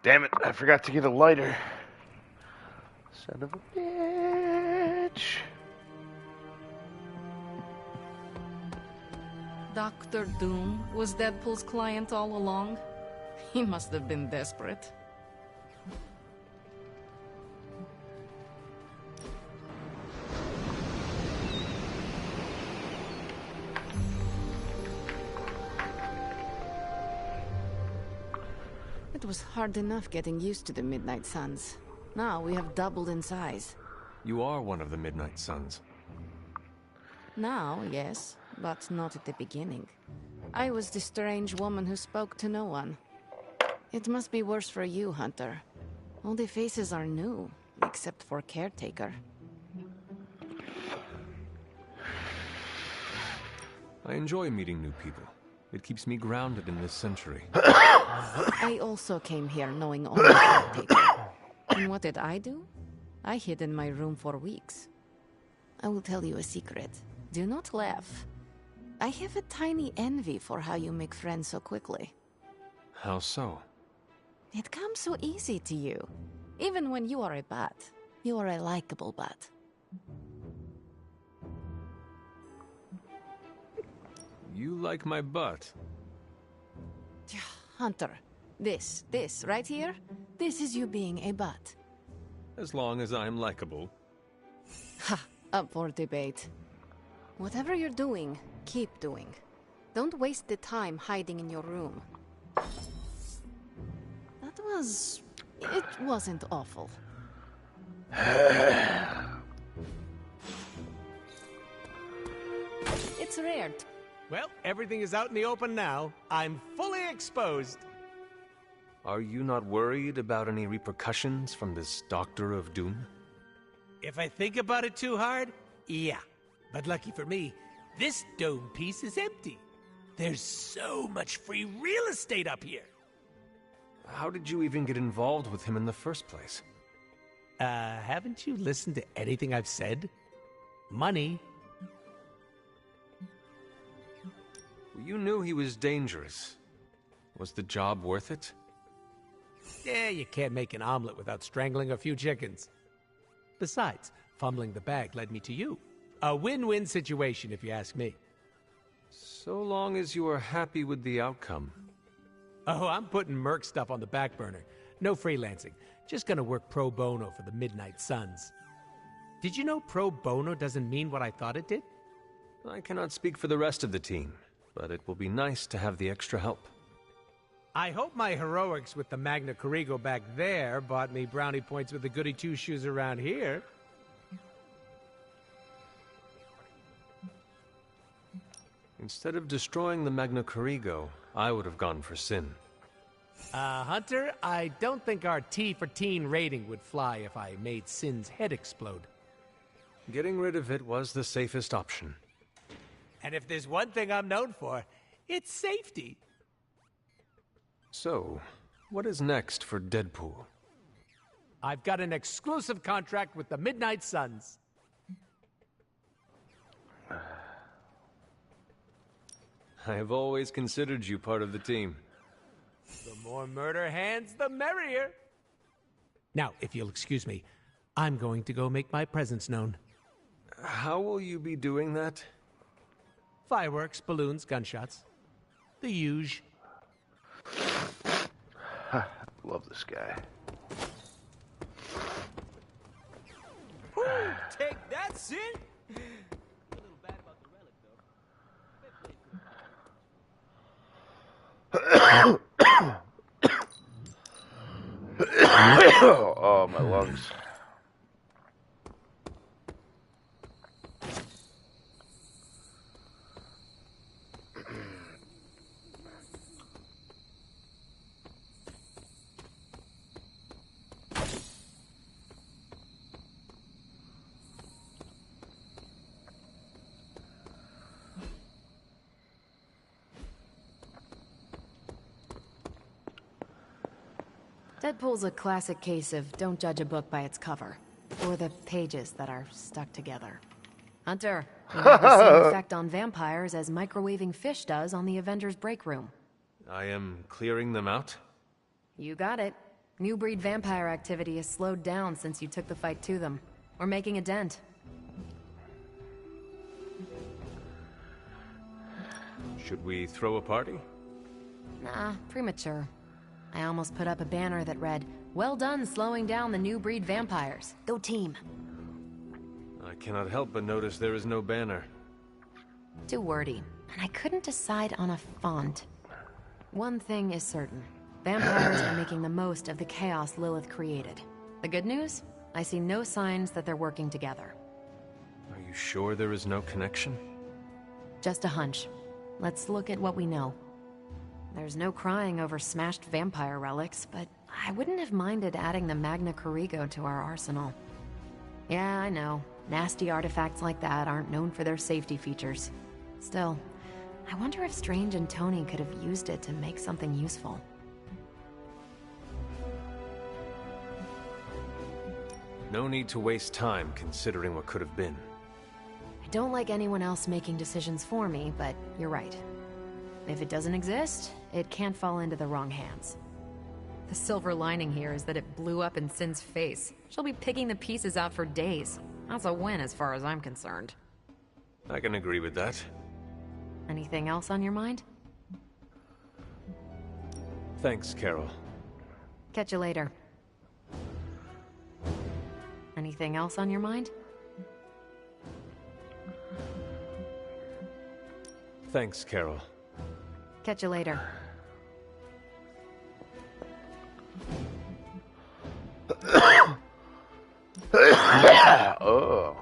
Damn it, I forgot to get a lighter. Son of a bitch. Dr. Doom was Deadpool's client all along? He must have been desperate. It was hard enough getting used to the Midnight Suns. Now we have doubled in size. You are one of the Midnight Suns. Now, yes, but not at the beginning. I was the strange woman who spoke to no one. It must be worse for you, Hunter. All the faces are new, except for Caretaker. I enjoy meeting new people. It keeps me grounded in this century. I also came here knowing only Caretaker. And what did I do? I hid in my room for weeks. I will tell you a secret. Do not laugh. I have a tiny envy for how you make friends so quickly. How so? It comes so easy to you. Even when you are a bat. You are a likable bat. You like my butt. Hunter, this right here, this is you being a bat. As long as I'm likable. Ha, up for debate. Whatever you're doing, keep doing. Don't waste the time hiding in your room. It wasn't awful. It's rare. Well, everything is out in the open now. I'm fully exposed. Are you not worried about any repercussions from this Doctor of Doom? If I think about it too hard, yeah. But lucky for me, this dome piece is empty. There's so much free real estate up here. How did you even get involved with him in the first place? Haven't you listened to anything I've said? Money. You knew he was dangerous. Was the job worth it? Yeah, you can't make an omelet without strangling a few chickens. Besides, fumbling the bag led me to you. A win-win situation, if you ask me. So long as you are happy with the outcome. Oh, I'm putting Merc stuff on the back burner. No freelancing. Just gonna work pro bono for the Midnight Suns. Did you know pro bono doesn't mean what I thought it did? I cannot speak for the rest of the team, but it will be nice to have the extra help. I hope my heroics with the Magna Corrigo back there bought me brownie points with the goody two-shoes around here. Instead of destroying the Magna Corrigo, I would have gone for Sin. Hunter, I don't think our T for teen rating would fly if I made Sin's head explode. Getting rid of it was the safest option. And if there's one thing I'm known for, it's safety. So, what is next for Deadpool? I've got an exclusive contract with the Midnight Suns. I have always considered you part of the team. The more murder hands, the merrier. Now, if you'll excuse me, I'm going to go make my presence known. How will you be doing that? Fireworks, balloons, gunshots. The huge. Love this guy. Ooh, take that, Sin! Oh, my lungs. Deadpool's a classic case of don't judge a book by its cover, or the pages that are stuck together. Hunter, you have the same effect on vampires as microwaving fish does on the Avengers break room. I am clearing them out? You got it. New breed vampire activity has slowed down since you took the fight to them. We're making a dent. Should we throw a party? Nah, premature. I almost put up a banner that read, "Well done slowing down the new breed vampires. Go team." I cannot help but notice there is no banner. Too wordy, and I couldn't decide on a font. One thing is certain. Vampires are making the most of the chaos Lilith created. The good news? I see no signs that they're working together. Are you sure there is no connection? Just a hunch. Let's look at what we know. There's no crying over smashed vampire relics, but I wouldn't have minded adding the Magna Corrigo to our arsenal. Yeah, I know. Nasty artifacts like that aren't known for their safety features. Still, I wonder if Strange and Tony could have used it to make something useful. No need to waste time considering what could have been. I don't like anyone else making decisions for me, but you're right. If it doesn't exist, it can't fall into the wrong hands. The silver lining here is that it blew up in Sin's face. She'll be picking the pieces out for days. That's a win as far as I'm concerned. I can agree with that. Anything else on your mind? Thanks, Carol. Catch you later. Anything else on your mind? Thanks, Carol. Catch you later. Oh.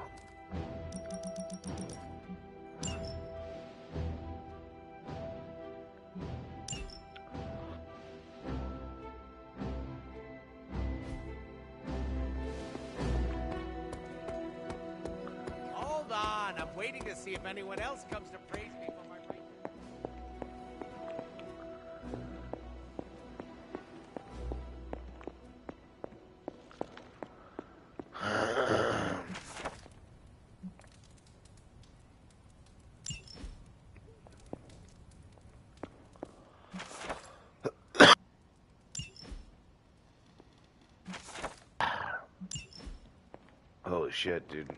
Hold on, I'm waiting to see if anyone else comes to praise me for my... Holy shit, dude.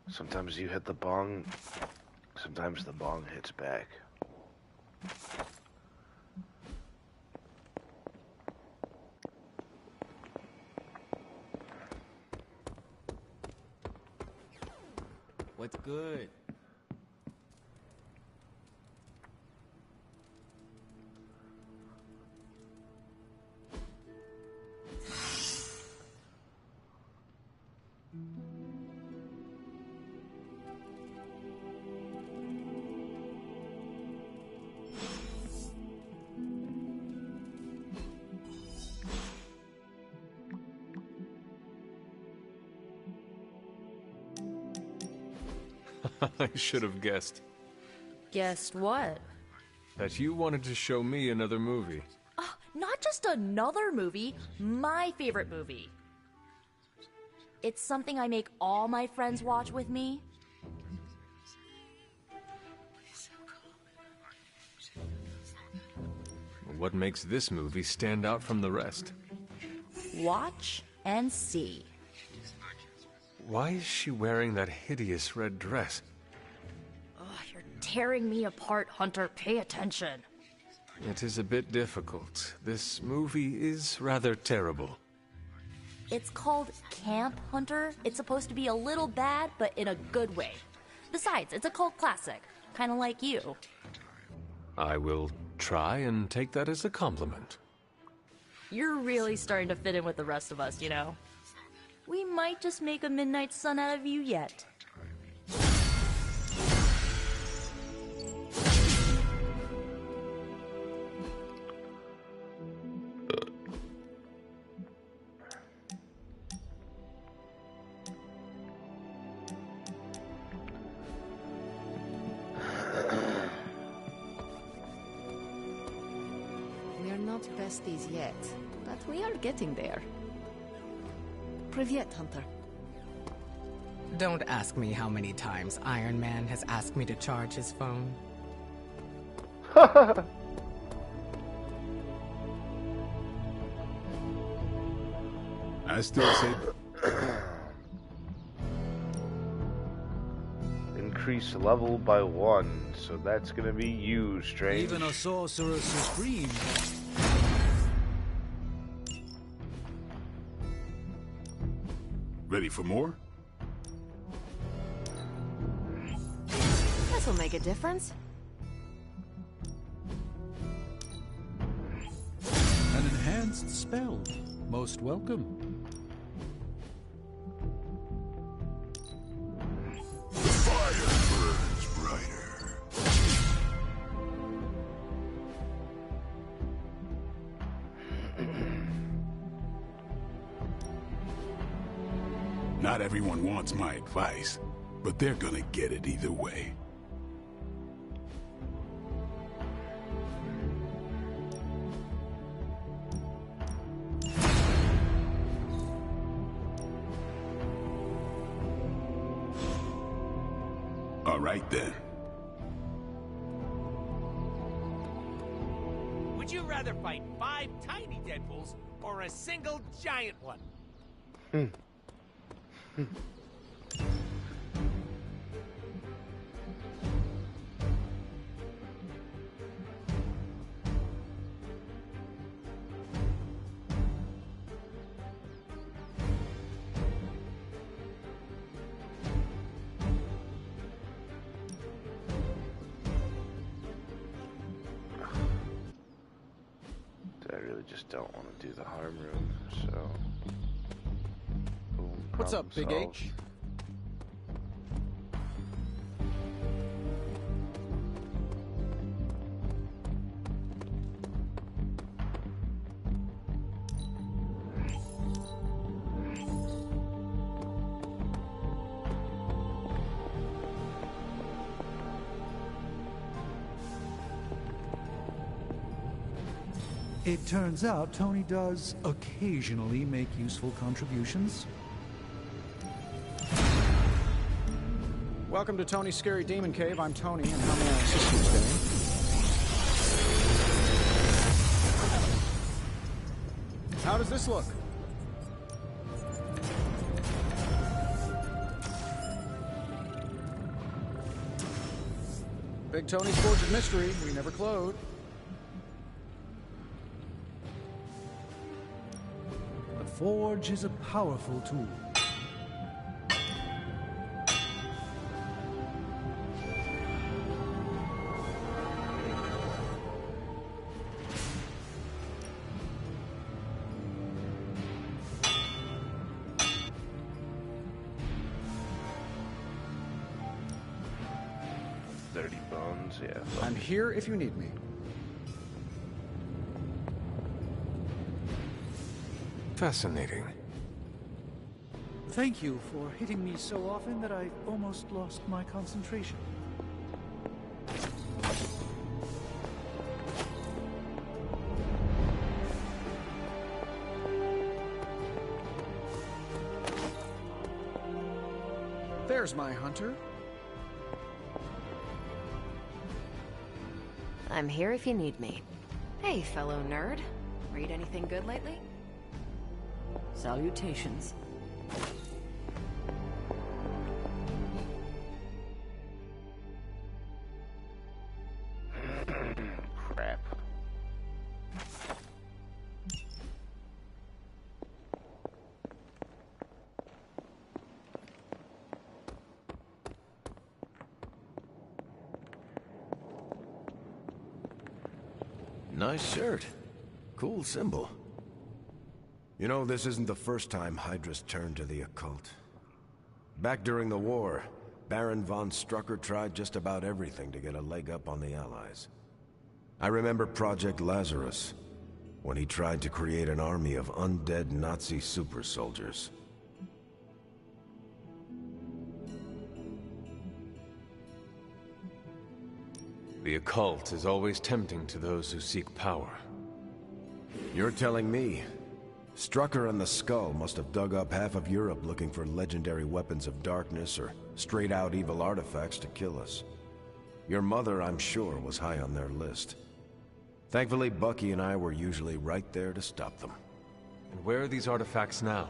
Sometimes you hit the bong, sometimes the bong hits back. What's good? I should have guessed. Guessed what? That you wanted to show me another movie. Not just another movie, my favorite movie. It's something I make all my friends watch with me. What makes this movie stand out from the rest? Watch and see. Why is she wearing that hideous red dress? You're tearing me apart, Hunter. Pay attention. It is a bit difficult. This movie is rather terrible. It's called Camp Hunter. It's supposed to be a little bad, but in a good way. Besides, it's a cult classic. Kind of like you. I will try and take that as a compliment. You're really starting to fit in with the rest of us, you know? We might just make a midnight sun out of you yet. We're not besties yet, but we are getting there. Privyet, Hunter. Don't ask me how many times Iron Man has asked me to charge his phone. I still say... Increase level by 1, so that's gonna be you, Strange. Even a sorcerer supreme. Ready for more? This will make a difference. An enhanced spell. Most welcome. Not everyone wants my advice, but they're gonna get it either way. All right then. Would you rather fight 5 tiny Deadpools or a single giant one? I really just don't want to do the harm room, so... Boom, What's up, Big solved. H? It turns out Tony does occasionally make useful contributions. Welcome to Tony's Scary Demon Cave. I'm Tony, and how may I assist you today? How does this look? Big Tony's Forge of Mystery. We never close. The Forge is a powerful tool. Yeah. I'm here if you need me. Fascinating. Thank you for hitting me so often that I almost lost my concentration. There's my hunter. I'm here if you need me. Hey, fellow nerd. Read anything good lately? Salutations. Crap. Nice shirt. Cool symbol. You know, this isn't the first time Hydra's turned to the occult. Back during the war, Baron von Strucker tried just about everything to get a leg up on the Allies. I remember Project Lazarus, when he tried to create an army of undead Nazi super soldiers. The occult is always tempting to those who seek power. You're telling me Strucker and the Skull must have dug up half of Europe looking for legendary weapons of darkness or straight-out evil artifacts to kill us. Your mother, I'm sure, was high on their list. Thankfully, Bucky and I were usually right there to stop them. And where are these artifacts now?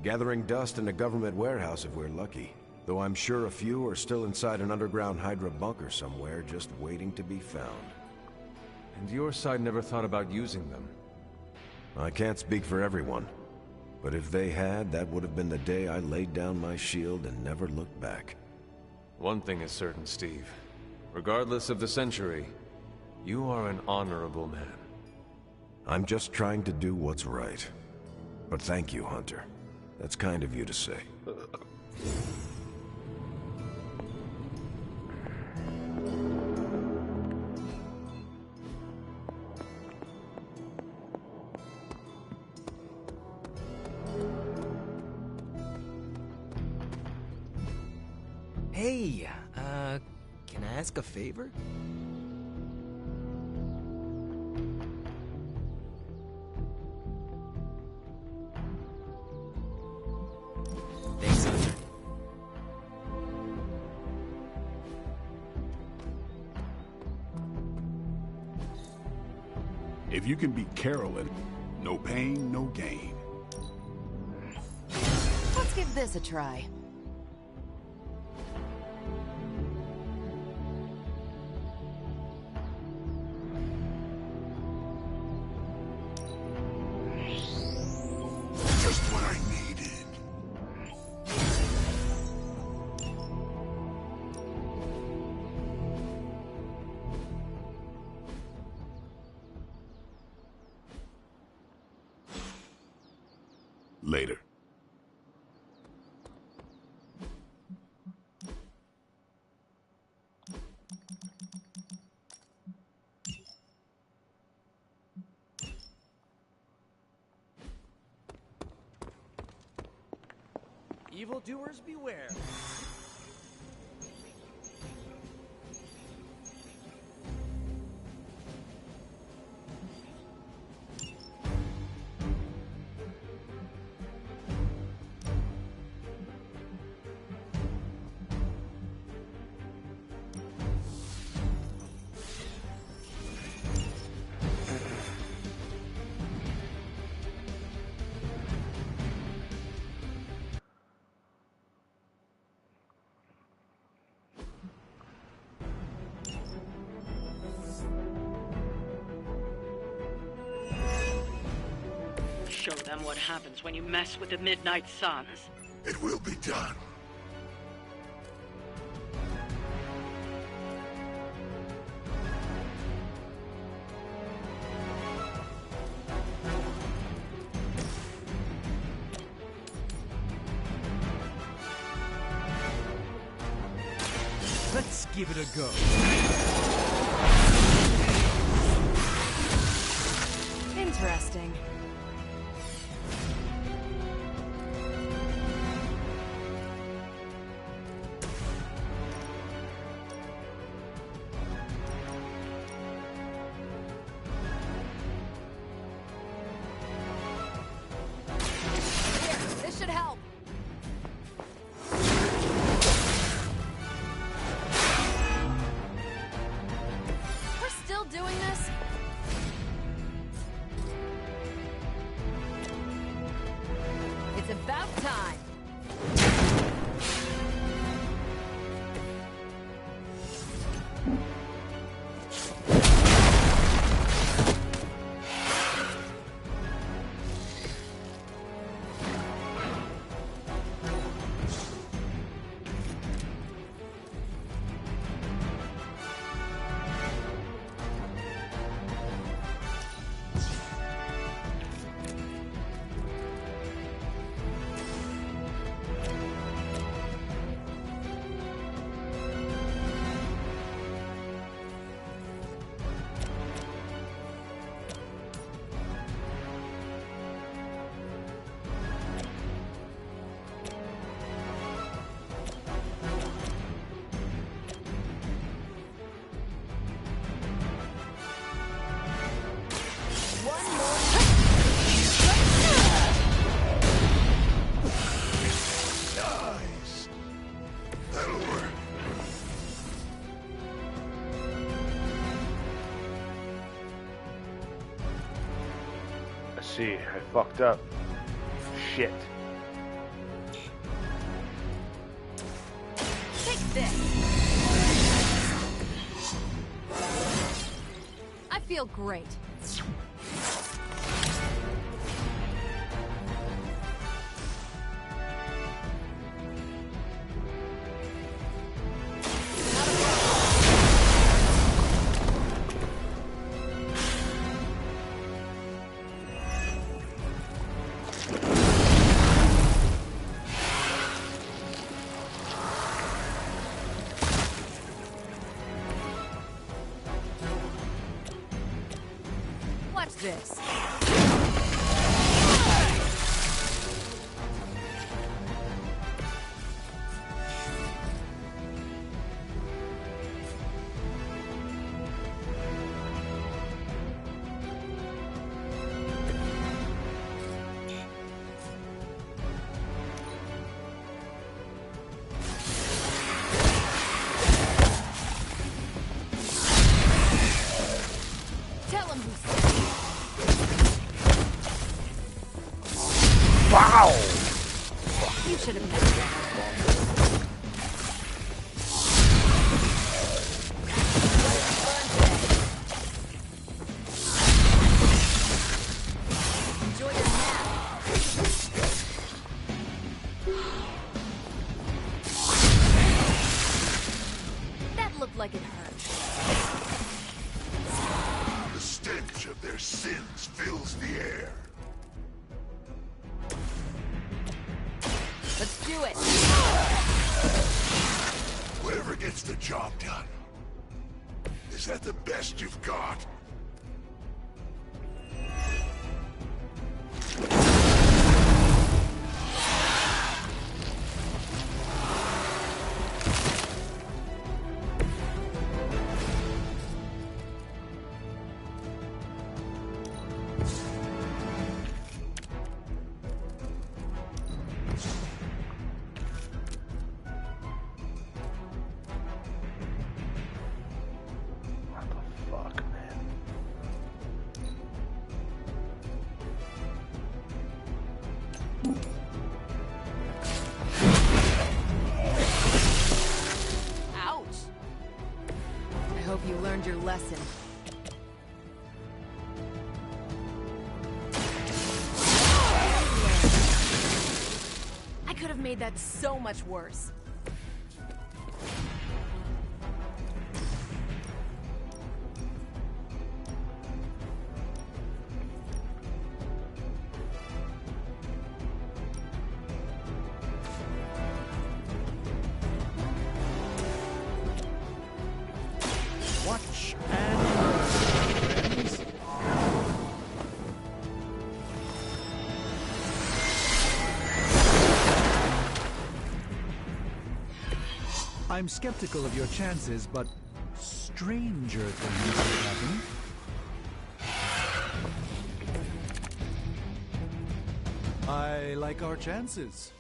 Gathering dust in a government warehouse if we're lucky. Though I'm sure a few are still inside an underground Hydra bunker somewhere, just waiting to be found. And your side never thought about using them? I can't speak for everyone. But if they had, that would have been the day I laid down my shield and never looked back. One thing is certain, Steve. Regardless of the century, you are an honorable man. I'm just trying to do what's right. But thank you, Hunter. That's kind of you to say. Hey, can I ask a favor? Thanks, Hunter. If you can beat Carolyn, no pain, no gain. Let's give this a try. Just what I needed. Later. Evildoers beware. Show them what happens when you mess with the Midnight Suns. It will be done. Let's give it a go. Interesting. Here, this should help. We're still doing this? It's about time. Nice. That'll work. I see. I fucked up. Shit. feel great. Watch this. Tell him who's Wow! You should have missed that. Enjoy your nap. That looked like it hurt. The stench of their sins fills the air. Let's do it. Whatever gets the job done. Is that the best you've got? What the fuck, man? Ouch. I hope you learned your lesson. I could have made that so much worse. Watch and learn, friends. I'm skeptical of your chances, but stranger things have happened. I like our chances.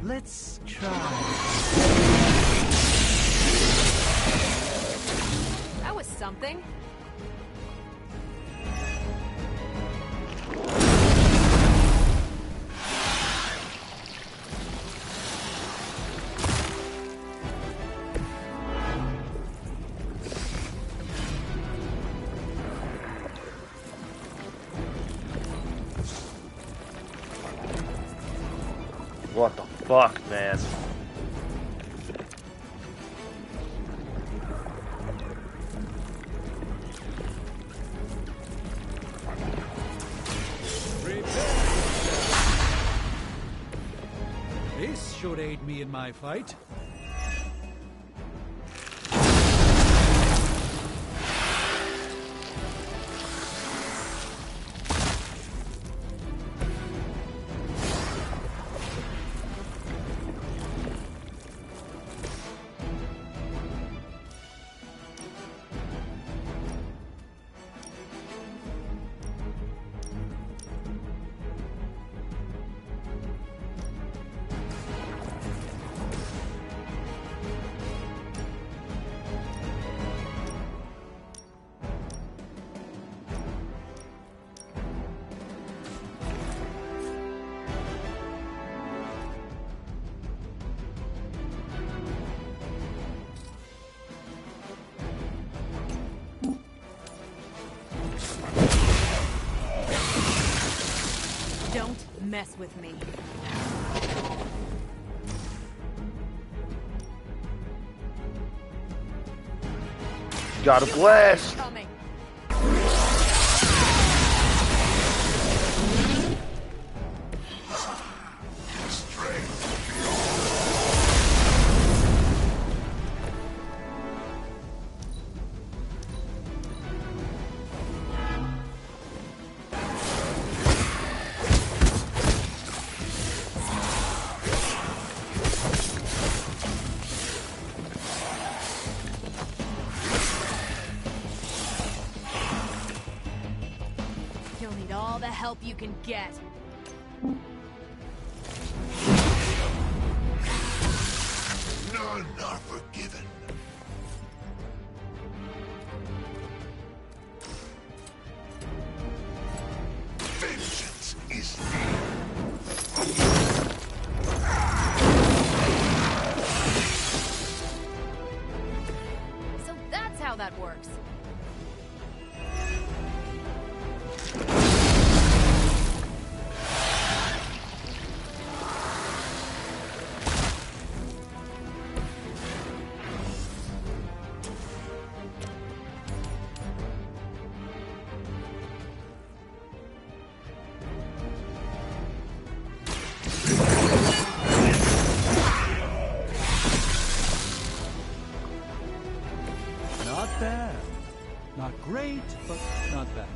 Let's try. That was something. What the fuck, man? This should aid me in my fight. Don't mess with me. Got a blast. You'll need all the help you can get. None are forgiven. Vengeance is So that's how that works. Not bad. Not great, but not bad.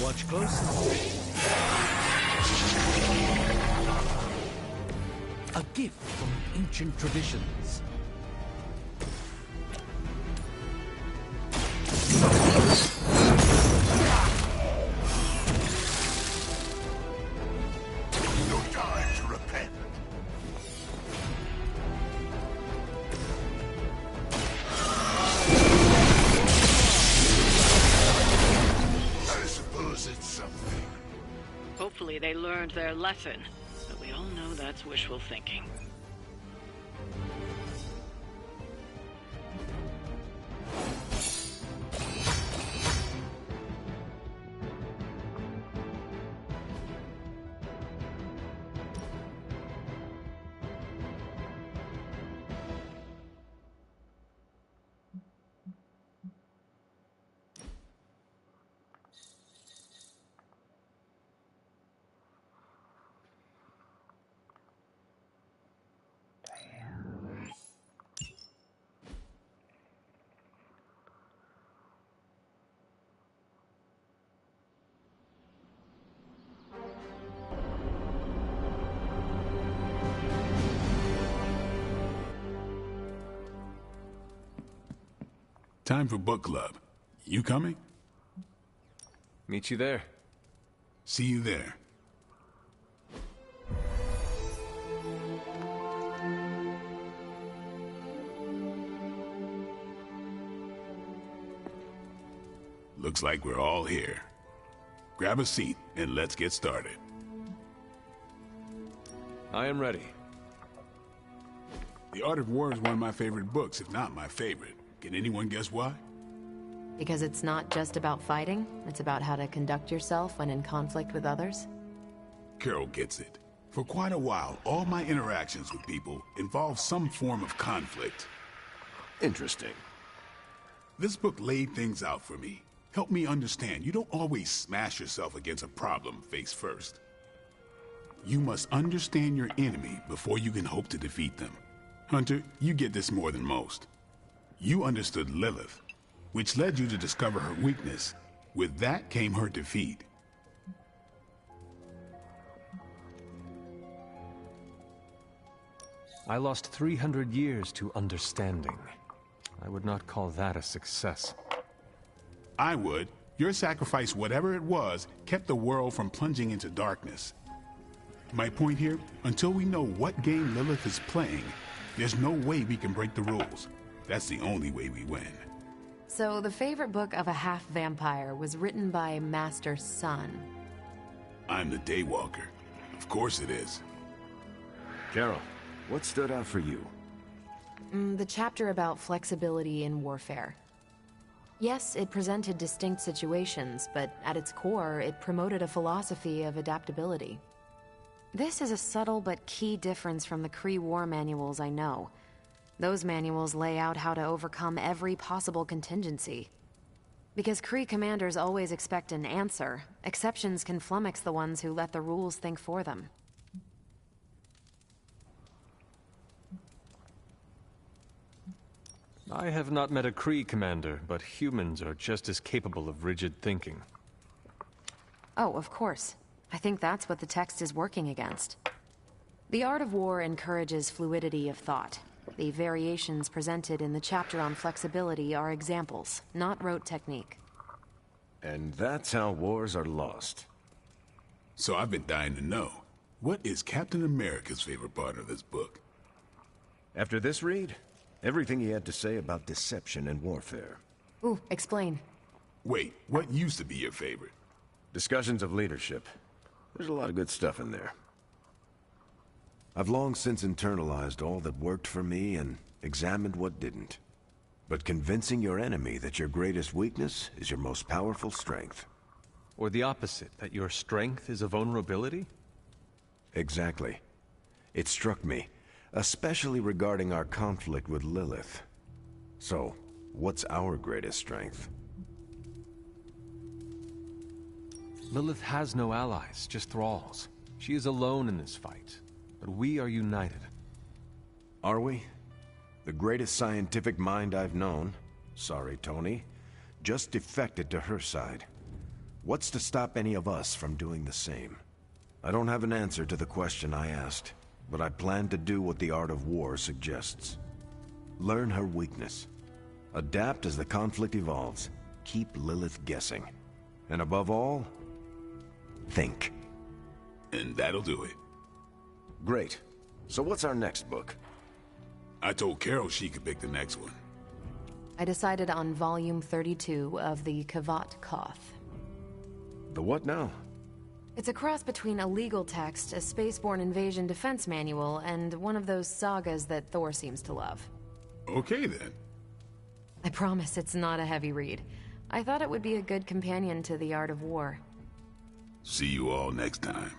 Watch closely. A gift from ancient traditions. no time to repent. I suppose it's something. Hopefully they learned their lesson, but we all know that's wishful thinking. Time for book club. You coming? Meet you there. See you there. Looks like we're all here. Grab a seat and let's get started. I am ready. The Art of War is one of my favorite books, if not my favorite. Can anyone guess why? Because it's not just about fighting, it's about how to conduct yourself when in conflict with others. Carol gets it. For quite a while, all my interactions with people involve some form of conflict. Interesting. This book laid things out for me. Helped me understand you don't always smash yourself against a problem face first. You must understand your enemy before you can hope to defeat them. Hunter, you get this more than most. You understood Lilith, which led you to discover her weakness. With that came her defeat. I lost 300 years to understanding. I would not call that a success. I would. Your sacrifice, whatever it was, kept the world from plunging into darkness. My point here, until we know what game Lilith is playing, there's no way we can break the rules. That's the only way we win. So the favorite book of a half-vampire was written by Master Sun. I'm the Daywalker. Of course it is. Carol, What stood out for you? The chapter about flexibility in warfare. Yes, it presented distinct situations, but at its core, it promoted a philosophy of adaptability. This is a subtle but key difference from the Kree war manuals I know. Those manuals lay out how to overcome every possible contingency. Because Kree commanders always expect an answer, exceptions can flummox the ones who let the rules think for them. I have not met a Kree commander, but humans are just as capable of rigid thinking. Oh, of course. I think that's what the text is working against. The art of war encourages fluidity of thought. The variations presented in the chapter on flexibility are examples, not rote technique. And that's how wars are lost. So I've been dying to know, what is Captain America's favorite part of this book? After this read, everything he had to say about deception and warfare. Ooh, explain. Wait, what used to be your favorite? Discussions of leadership. There's a lot of good stuff in there. I've long since internalized all that worked for me and examined what didn't. But convincing your enemy that your greatest weakness is your most powerful strength. Or the opposite, that your strength is a vulnerability? Exactly. It struck me, especially regarding our conflict with Lilith. So, what's our greatest strength? Lilith has no allies, just thralls. She is alone in this fight, but we are united. Are we? The greatest scientific mind I've known, sorry Tony, just defected to her side. What's to stop any of us from doing the same? I don't have an answer to the question I asked, but I plan to do what the art of war suggests. Learn her weakness. Adapt as the conflict evolves. Keep Lilith guessing. And above all, think. And that'll do it. Great. So what's our next book? I told Carol she could pick the next one. I decided on volume 32 of the Kavat Koth. The what now? It's a cross between a legal text, a spaceborne invasion defense manual, and one of those sagas that Thor seems to love. Okay then. I promise it's not a heavy read. I thought it would be a good companion to The Art of War. See you all next time.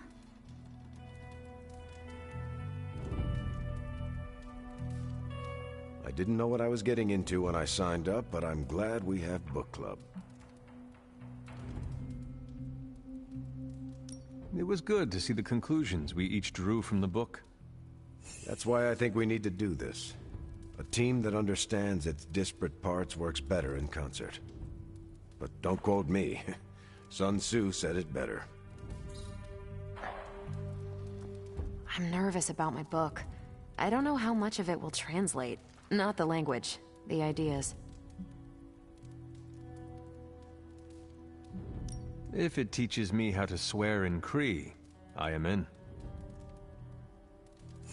I didn't know what I was getting into when I signed up, but I'm glad we have book club. It was good to see the conclusions we each drew from the book. That's why I think we need to do this. A team that understands its disparate parts works better in concert. But don't quote me. Sun Tzu said it better. I'm nervous about my book. I don't know how much of it will translate. Not the language, the ideas. If it teaches me how to swear in Kree, I am in.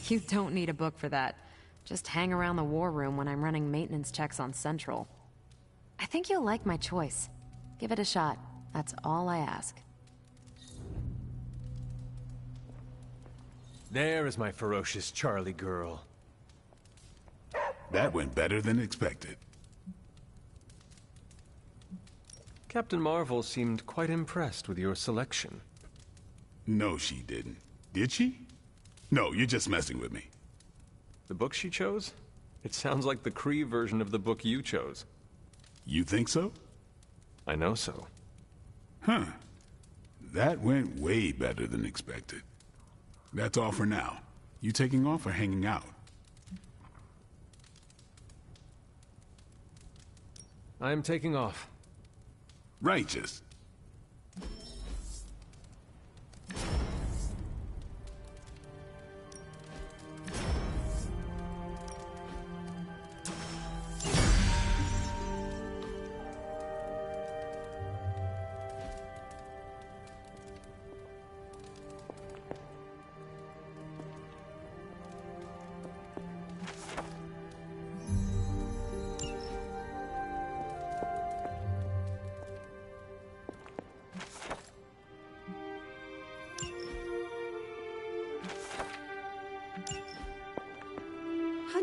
You don't need a book for that. Just hang around the war room when I'm running maintenance checks on Central. I think you'll like my choice. Give it a shot. That's all I ask. There is my ferocious Charlie girl. That went better than expected. Captain Marvel seemed quite impressed with your selection. No, she didn't. Did she? No, you're just messing with me. The book she chose? It sounds like the Kree version of the book you chose. You think so? I know so. Huh. That went way better than expected. That's all for now. You taking off or hanging out? I am taking off. Righteous.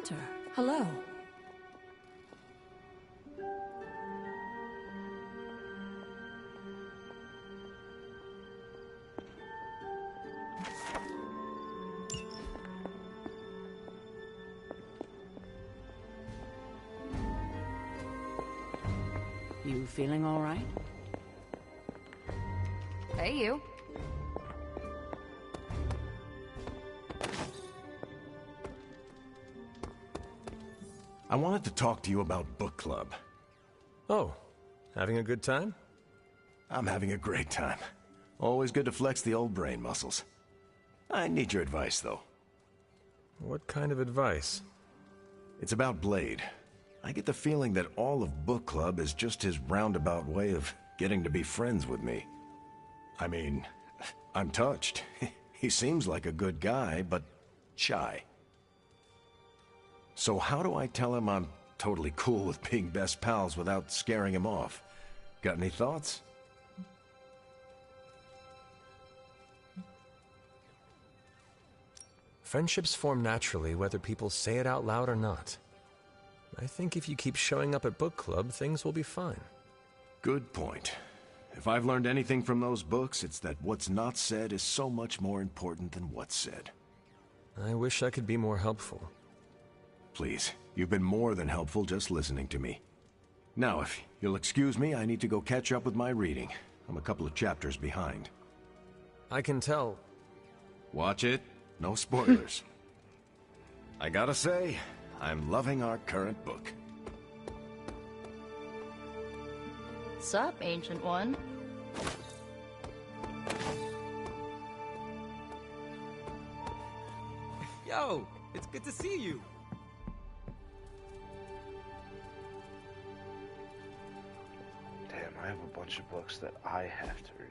Hunter, hello. You feeling all right? Hey, you. I wanted to talk to you about book club. Oh, having a good time? I'm having a great time. Always good to flex the old brain muscles. I need your advice, though. What kind of advice? It's about Blade. I get the feeling that all of book club is just his roundabout way of getting to be friends with me. I mean, I'm touched. He seems like a good guy, but shy. So how do I tell him I'm totally cool with being best pals without scaring him off? Got any thoughts? Friendships form naturally whether people say it out loud or not. I think if you keep showing up at book club, things will be fine. Good point. If I've learned anything from those books, it's that what's not said is so much more important than what's said. I wish I could be more helpful. Please, you've been more than helpful just listening to me. Now, if you'll excuse me, I need to go catch up with my reading. I'm a couple of chapters behind. I can tell. Watch it. No spoilers. I gotta say, I'm loving our current book. Sup, Ancient One? Yo, it's good to see you. Damn, I have a bunch of books that I have to read.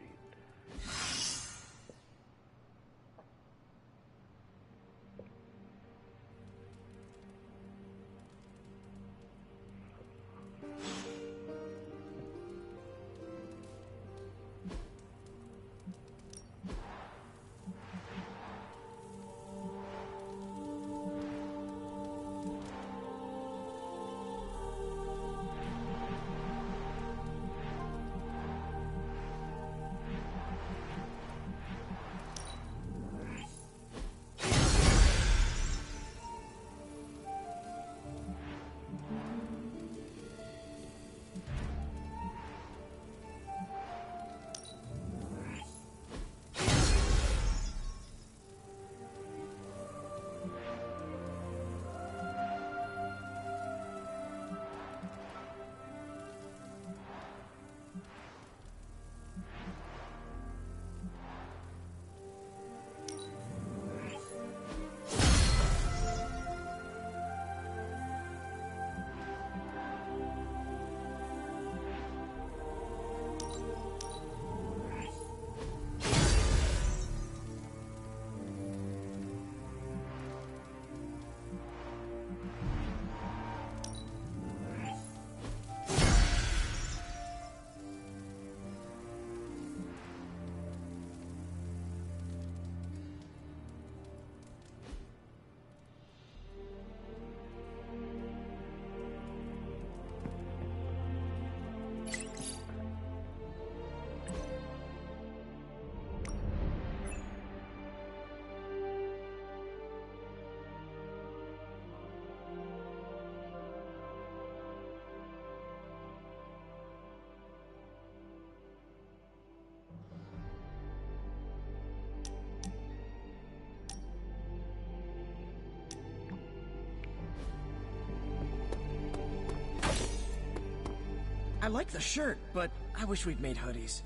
I like the shirt, but I wish we'd made hoodies.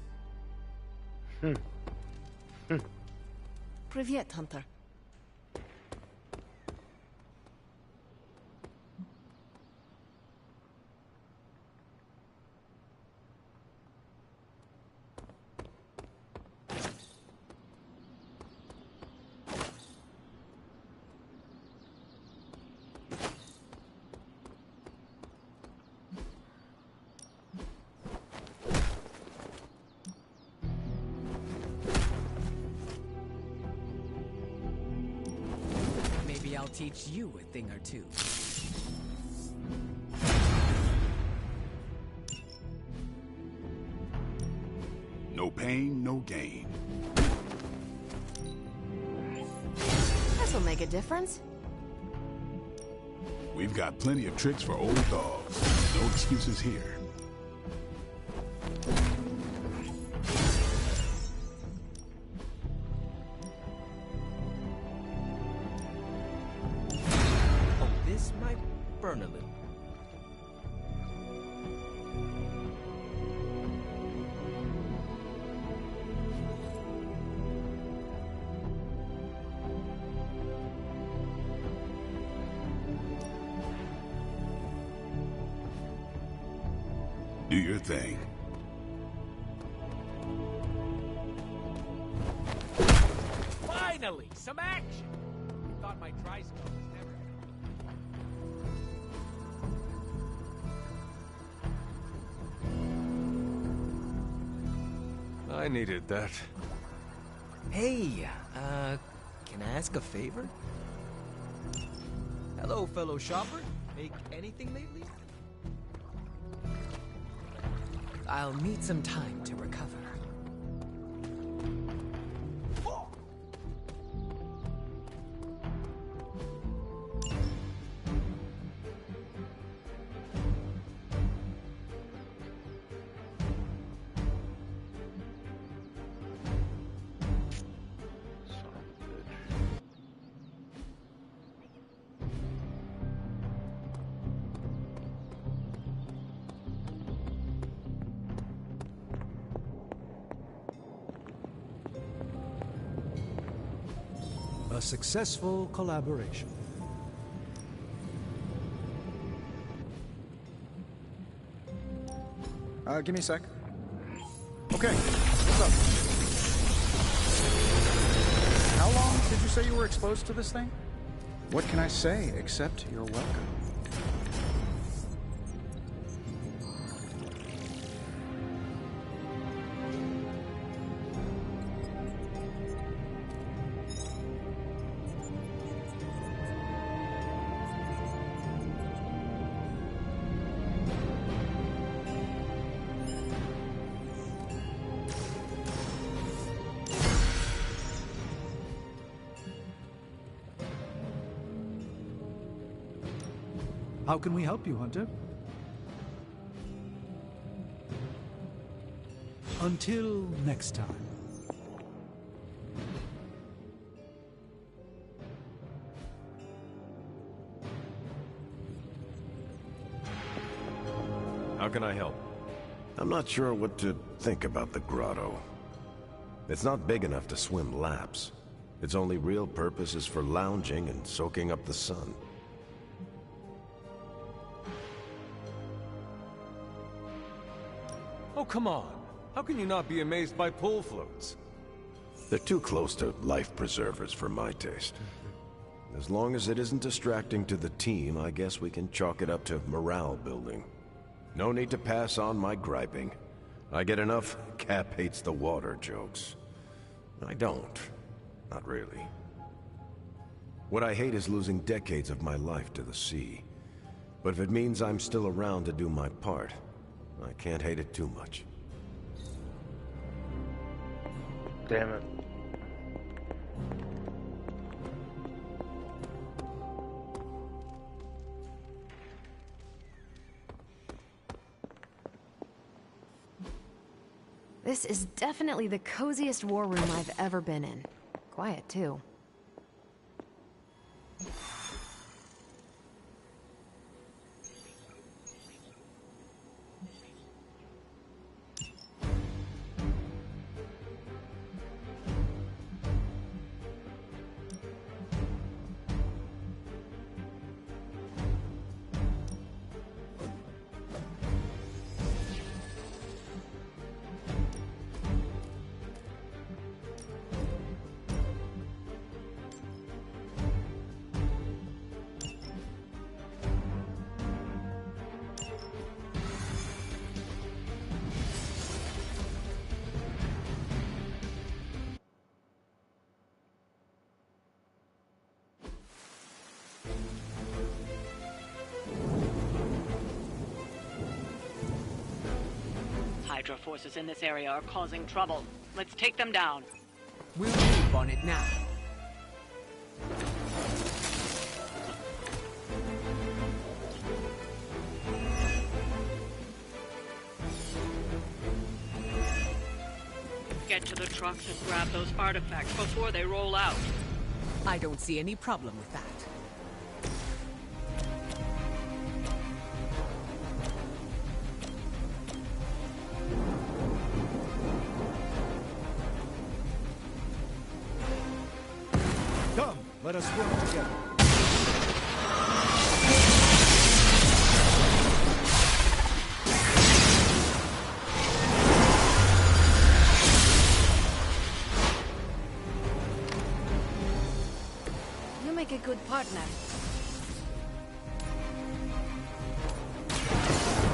Привет, Hunter. I'll teach you a thing or two. No pain, no gain. This'll make a difference. We've got plenty of tricks for old dogs. No excuses here. Oh, this might burn a little. Do your thing. Finally, some action! I thought my dry spell was never I needed that. Hey, can I ask a favor? Hello, fellow shopper. Make anything lately? I'll need some time to recover. A successful collaboration. Give me a sec. Okay, what's up? How long did you say you were exposed to this thing? What can I say except you're welcome? How can we help you, Hunter? Until next time. How can I help? I'm not sure what to think about the grotto. It's not big enough to swim laps. Its only real purpose is for lounging and soaking up the sun. Oh, come on. How can you not be amazed by pull floats? They're too close to life preservers for my taste. As long as it isn't distracting to the team, I guess we can chalk it up to morale building. No need to pass on my griping. I get enough Cap hates the water jokes. I don't. Not really. What I hate is losing decades of my life to the sea. But if it means I'm still around to do my part, I can't hate it too much. Damn it. This is definitely the coziest war room I've ever been in. Quiet, too. Hydra forces in this area are causing trouble. Let's take them down. We'll move on it now. Get to the trucks and grab those artifacts before they roll out. I don't see any problem with that. Come, let us work together. You make a good partner.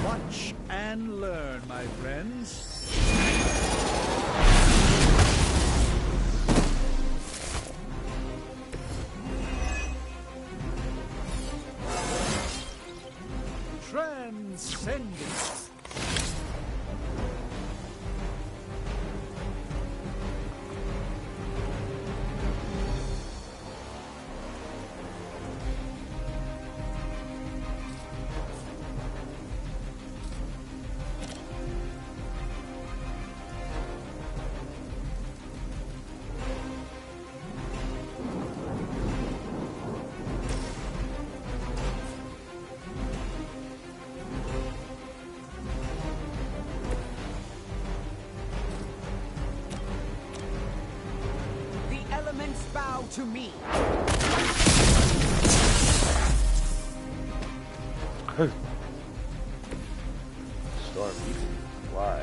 Watch and learn, my friends. Transcendence. Elements bow to me. Storm, you can fly.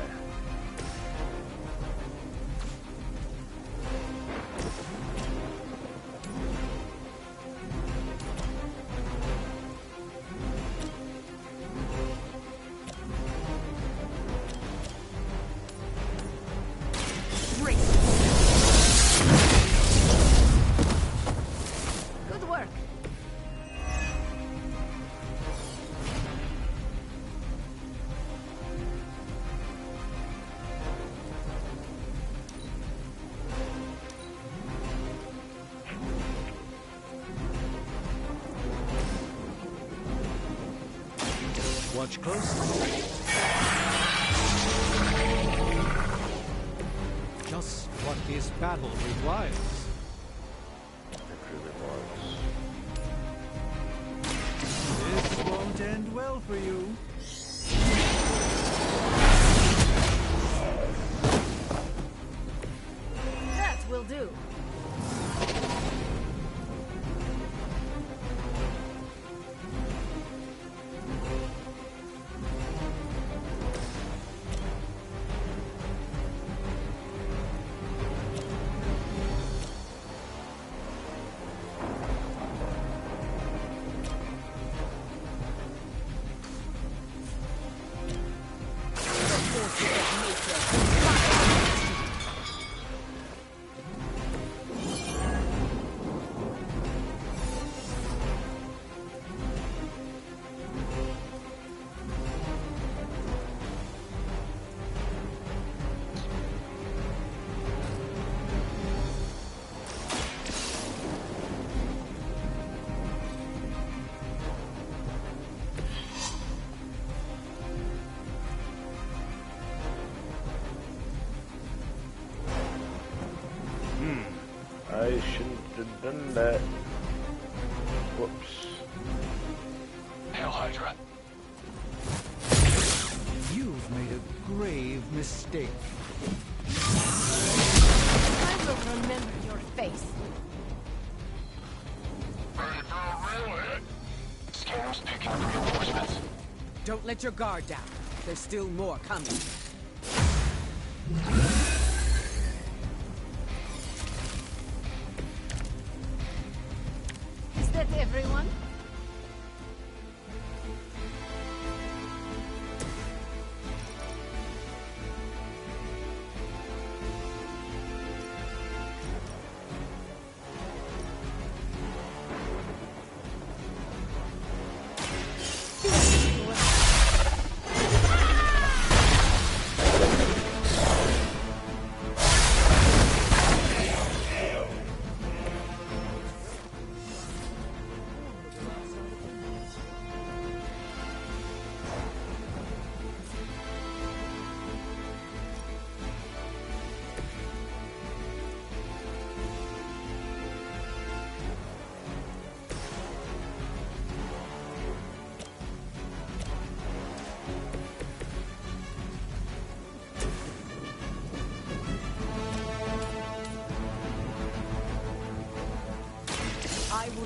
Good work. Watch closely. Just what this battle requires. It really was. This won't end well for you. That will do. I shouldn't have done that. Whoops. Hail Hydra. You've made a grave mistake. I will remember your face. Ready for a real hit? Scanners picking up reinforcements. Don't let your guard down. There's still more coming. Is that everyone?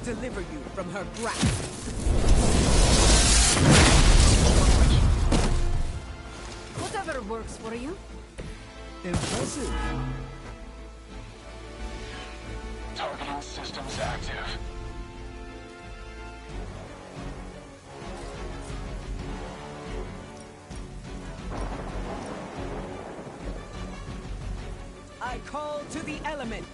deliver you from her grasp. Whatever works for you. Impressive. Targeting systems active. I call to the elements.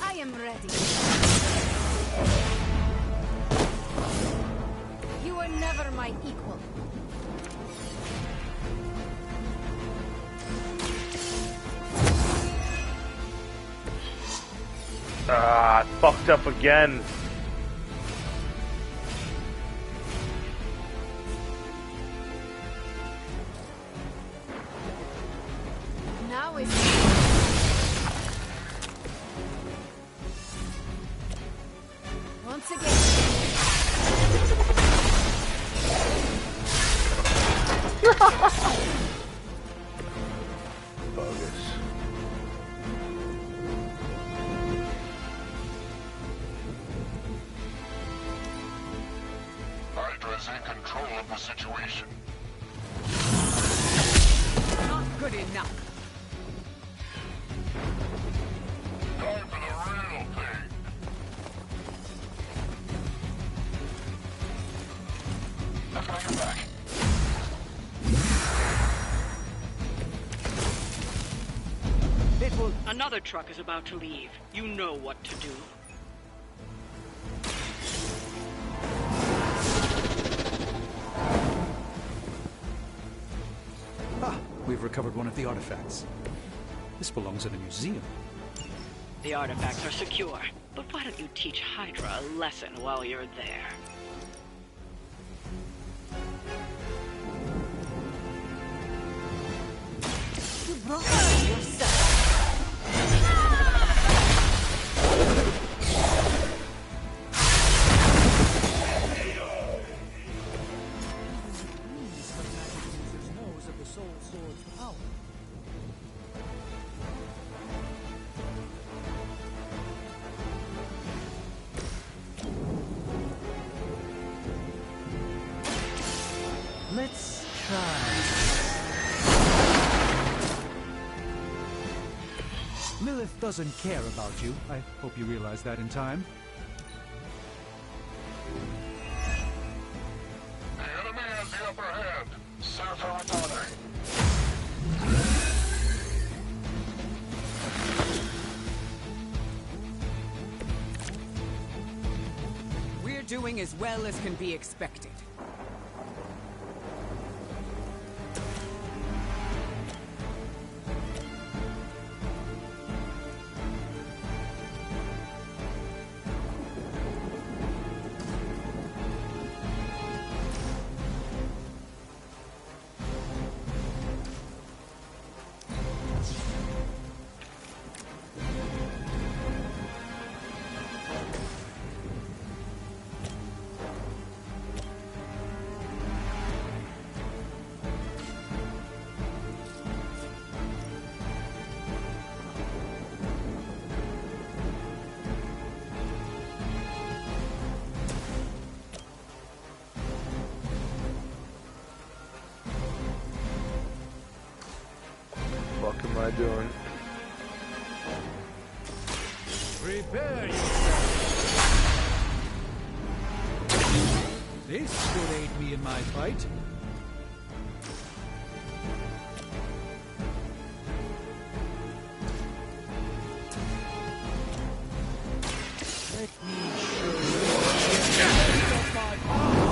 I am ready. You were never my equal. Ah, fucked up again. Now is once Bogus. Hydra's in control of the situation. Not good enough. Time for the real thing. I've got your back. It will. Another truck is about to leave. You know what to do. Ah, we've recovered one of the artifacts. This belongs in a museum. The artifacts are secure, but why don't you teach Hydra a lesson while you're there? you brought it yourself. Knows of the Soul Sword's power. Let's try. Lilith doesn't care about you. I hope you realize that in time. The enemy has the upper hand. Serve her with honor. We're doing as well as can be expected. What am I doing? Prepare yourself. This should aid me in my fight. Let me show you of my power.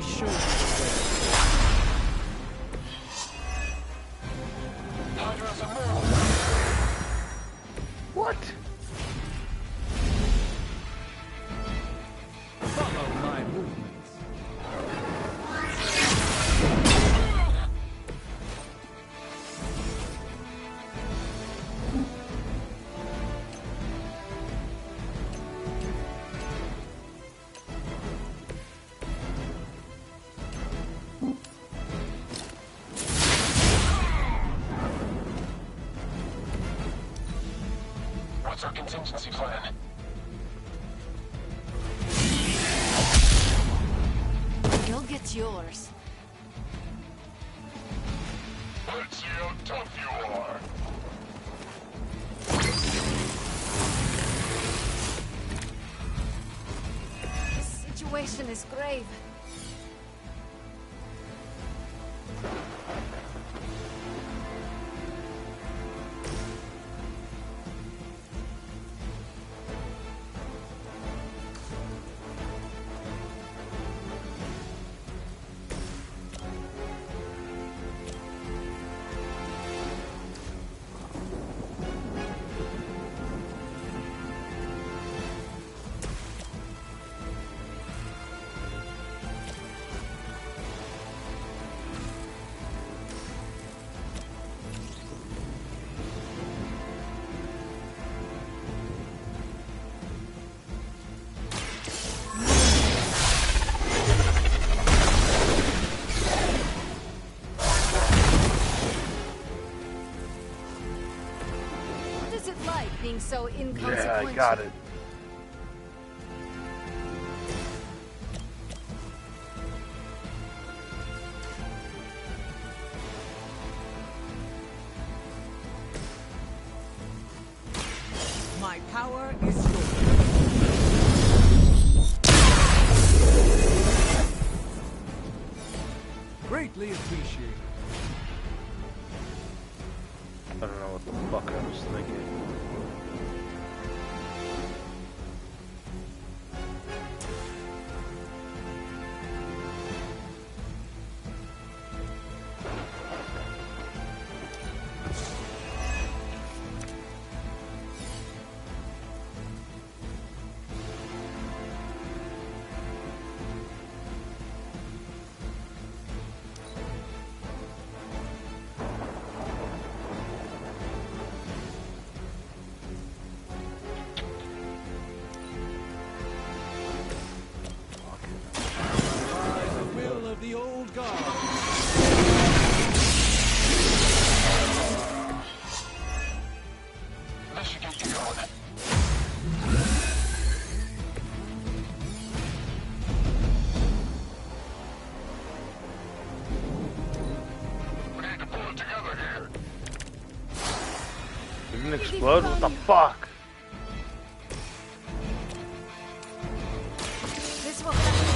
show you the way. Hydra's immortal. What? Follow my movements. What's our contingency plan? You'll get yours. Let's see how tough you are. This situation is grave. What is it like being so inconsequential? Yeah, I got it. My power is yours. Greatly appreciated. I don't know what the fuck I was thinking. By the will of the old guard. This should get you going. We need to pull it together here. Didn't explode? What the fuck? This will have to do.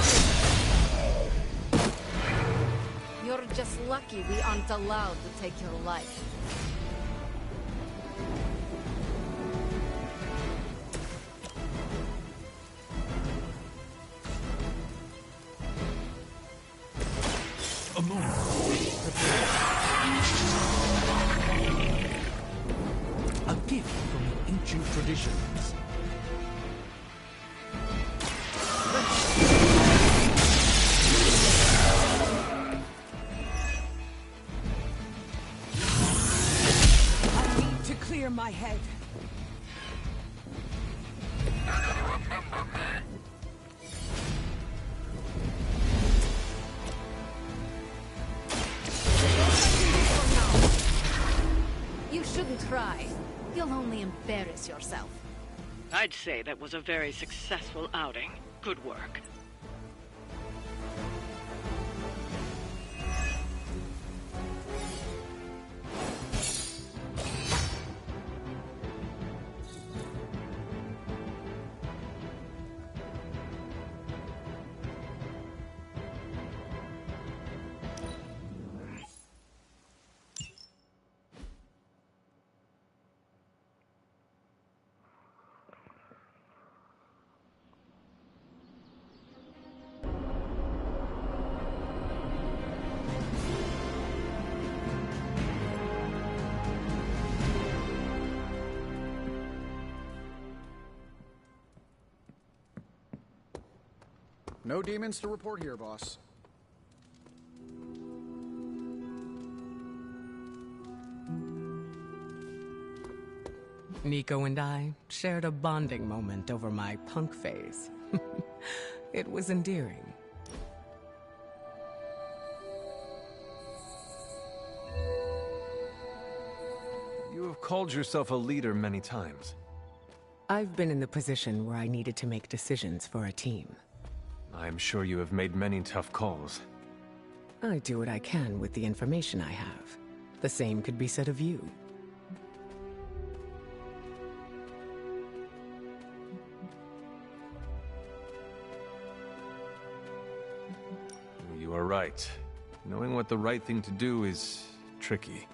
You're just lucky we aren't allowed to take your life. A moment. A gift from the ancient traditions. I need to clear my head. You shouldn't try. You'll only embarrass yourself. I'd say that was a very successful outing. Good work. No demons to report here, boss. Nico and I shared a bonding moment over my punk phase. It was endearing. You have called yourself a leader many times. I've been in the position where I needed to make decisions for a team. I am sure you have made many tough calls. I do what I can with the information I have. The same could be said of you. You are right. Knowing what the right thing to do is tricky.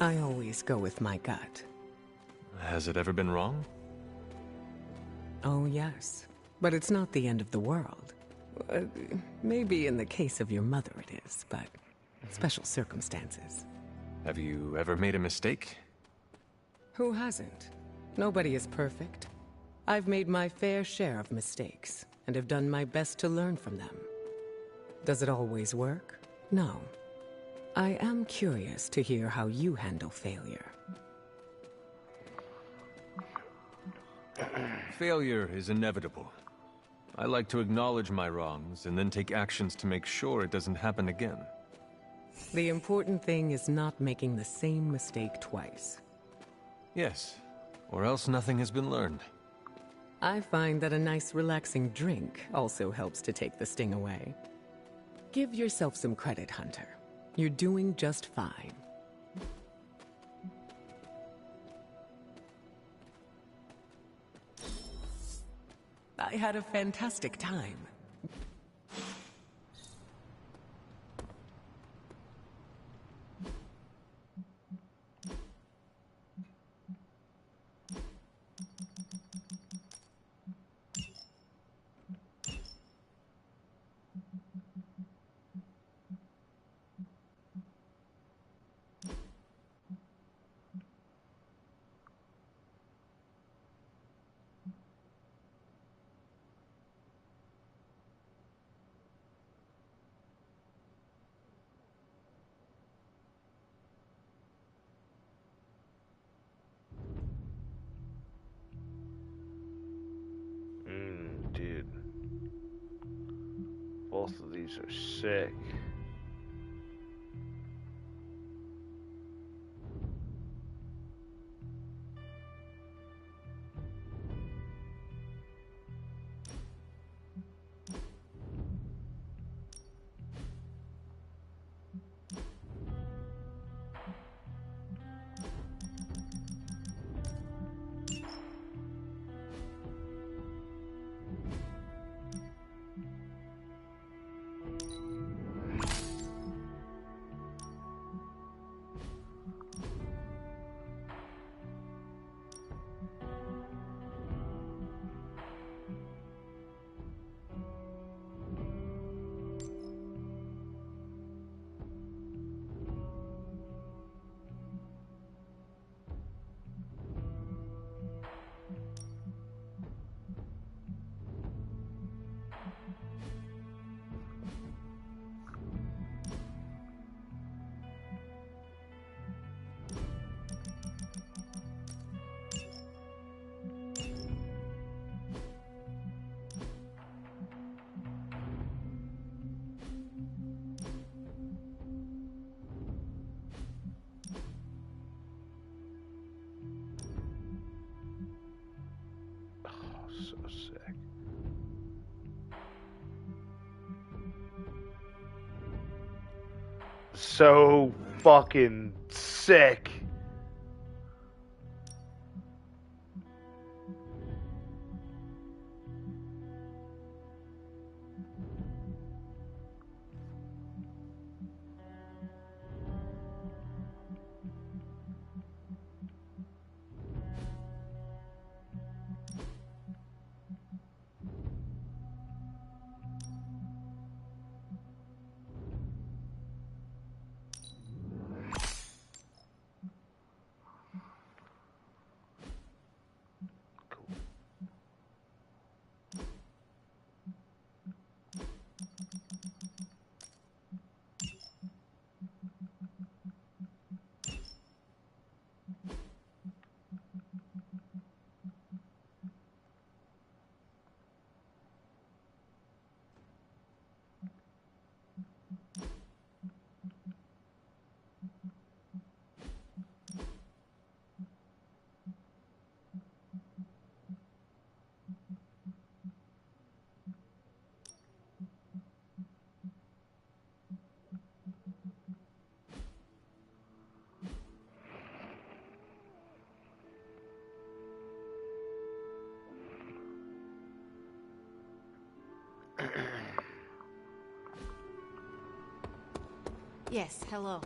I always go with my gut. Has it ever been wrong? Oh, yes. But it's not the end of the world. Maybe in the case of your mother it is, but special circumstances. Have you ever made a mistake? Who hasn't? Nobody is perfect. I've made my fair share of mistakes, and have done my best to learn from them. Does it always work? No. I am curious to hear how you handle failure. Failure is inevitable. I like to acknowledge my wrongs and then take actions to make sure it doesn't happen again. The important thing is not making the same mistake twice. Yes, or else nothing has been learned. I find that a nice relaxing drink also helps to take the sting away. Give yourself some credit, Hunter. You're doing just fine. I had a fantastic time. Dude. Both of these are sick. So sick. So fucking sick. Yes, hello.